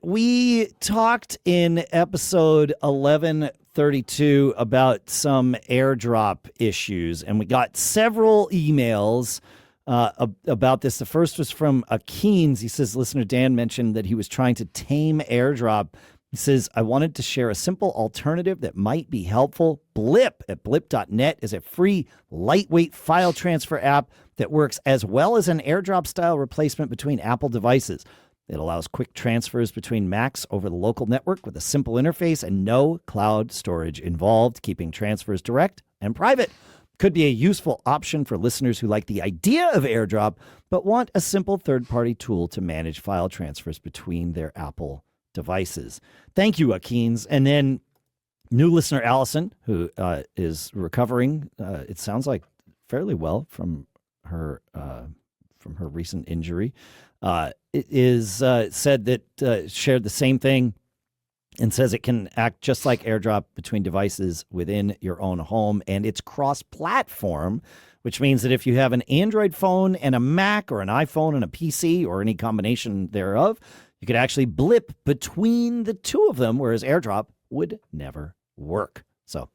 We talked in episode 1132 about some AirDrop issues, and we got several emails about this. The first was from Keynes. He says, listener Dan mentioned that he was trying to tame AirDrop. He says, I wanted to share a simple alternative that might be helpful. Blip at blip.net is a free, lightweight file transfer app that works as well as an AirDrop-style replacement between Apple devices. It allows quick transfers between Macs over the local network with a simple interface and no cloud storage involved, keeping transfers direct and private. Could be a useful option for listeners who like the idea of AirDrop, but want a simple third-party tool to manage file transfers between their Apple devices. Thank you, Akins. And then new listener Allison, who is recovering, it sounds like fairly well from her recent injury, said that shared the same thing and says it can act just like AirDrop between devices within your own home, and it's cross-platform, which means that if you have an Android phone and a Mac or an iPhone and a PC or any combination thereof, you could actually blip between the two of them, whereas AirDrop would never work. So